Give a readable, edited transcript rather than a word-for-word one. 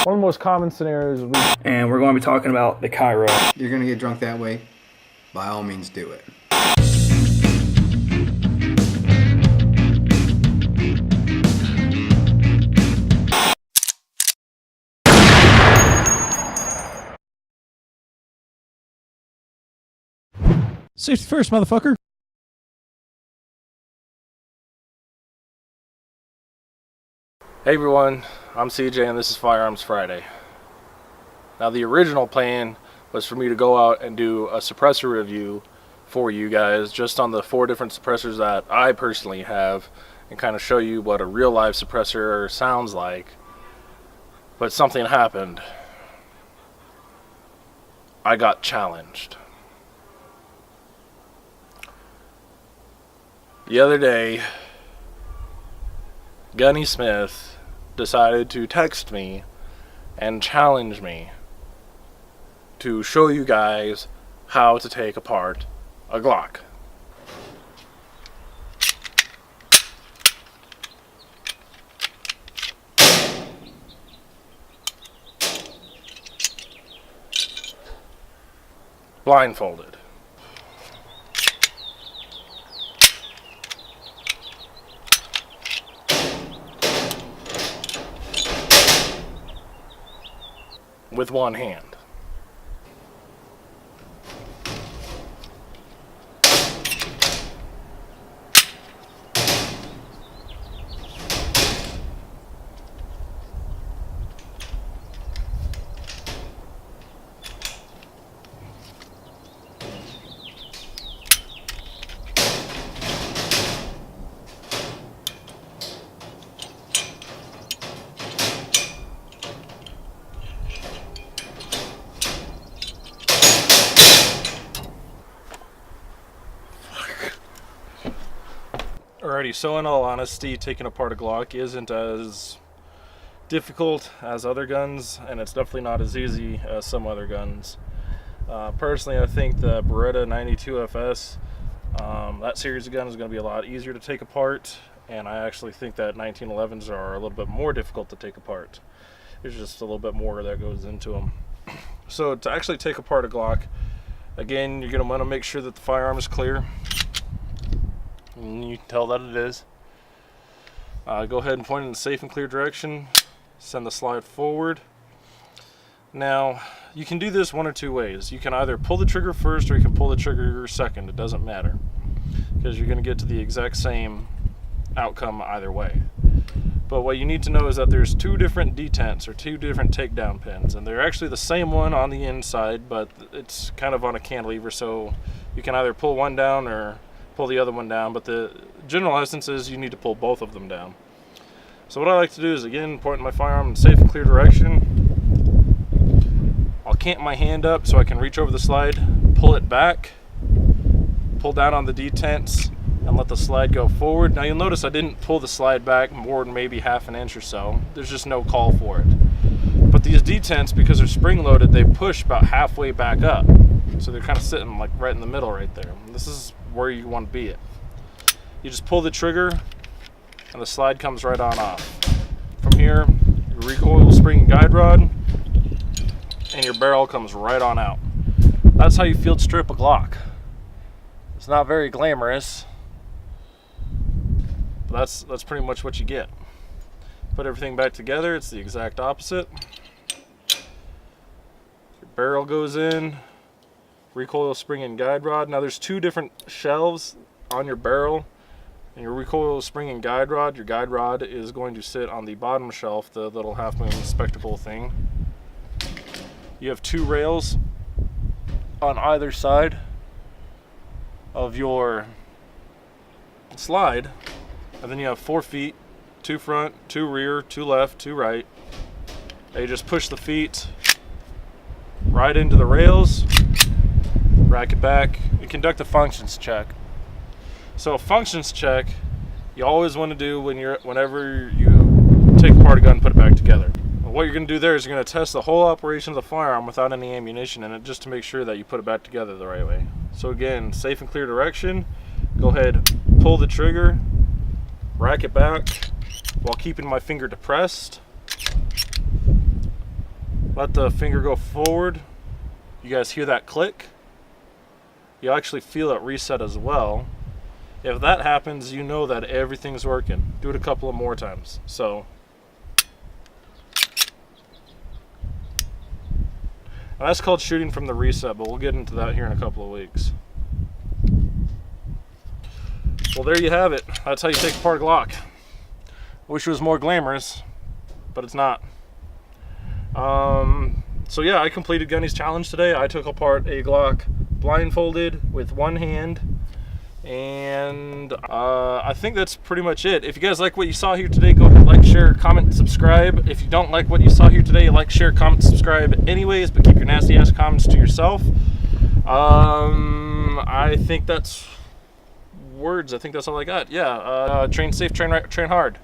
One of the most common scenarios and we're going to be talking about the Cairo. You're going to get drunk that way? By all means do it. Safety first, motherfucker. Hey everyone, I'm CJ and this is Firearms Friday. Now the original plan was for me to go out and do a suppressor review for you guys just on the 4 different suppressors that I personally have and kind of show you what a real live suppressor sounds like. But something happened. I got challenged. The other day, Gunny Smith decided to text me and challenge me to show you guys how to take apart a Glock. Blindfolded. With one hand. Alrighty, so in all honesty, taking apart a Glock isn't as difficult as other guns, and it's definitely not as easy as some other guns. Personally, I think the Beretta 92FS, that series of guns is going to be a lot easier to take apart, and I actually think that 1911s are a little bit more difficult to take apart. There's just a little bit more that goes into them. So to actually take apart a Glock, again, you're going to want to make sure that the firearm is clear. And you can tell that it is. Go ahead and point in a safe and clear direction. Send the slide forward. Now, you can do this one or two ways. You can either pull the trigger first or you can pull the trigger second. It doesn't matter, because you're going to get to the exact same outcome either way. But what you need to know is that there's 2 different detents or 2 different takedown pins, and they're actually the same one on the inside, but it's kind of on a cantilever, so you can either pull one down or pull the other one down, but the general essence is you need to pull both of them down. So what I like to do is, again, point my firearm in safe and clear direction. I'll cant my hand up so I can reach over the slide, pull it back, pull down on the detents, and let the slide go forward. Now you'll notice I didn't pull the slide back more than maybe half an inch or so. There's just no call for it. But these detents, because they're spring loaded, they push about halfway back up. So they're kind of sitting like right in the middle right there. This is where you want to be at. You just pull the trigger and the slide comes right on off. From here, your recoil spring guide rod and your barrel comes right on out. That's how you field strip a Glock. It's not very glamorous, but that's pretty much what you get. Put everything back together, it's the exact opposite. Your barrel goes in, recoil spring and guide rod. Now there's 2 different shelves on your barrel and your recoil spring and guide rod. Your guide rod is going to sit on the bottom shelf, the little half moon spectacle thing. You have 2 rails on either side of your slide, and then you have 4 feet, 2 front, 2 rear, 2 left, 2 right. And you just push the feet right into the rails, rack it back, and conduct a functions check. So a functions check you always want to do whenever you take apart a gun and put it back together. What you're going to do there is you're going to test the whole operation of the firearm without any ammunition in it, just to make sure that you put it back together the right way. So again, safe and clear direction. Go ahead, pull the trigger, rack it back while keeping my finger depressed. let the finger go forward. You guys hear that click? You'll actually feel it reset as well. If that happens, you know that everything's working. Do it a couple of more times. So, and that's called shooting from the reset, but we'll get into that here in a couple of weeks. Well, there you have it. That's how you take apart a Glock. I wish it was more glamorous, but it's not. So yeah, I completed Gunny's challenge today. I took apart a Glock blindfolded with one hand. And I think that's pretty much it. If you guys like what you saw here today, go ahead, like, share, comment, subscribe. If you don't like what you saw here today, like, share, comment, subscribe anyways, but keep your nasty ass comments to yourself. I think that's words. I think that's all I got. Yeah, train safe, train right, train hard.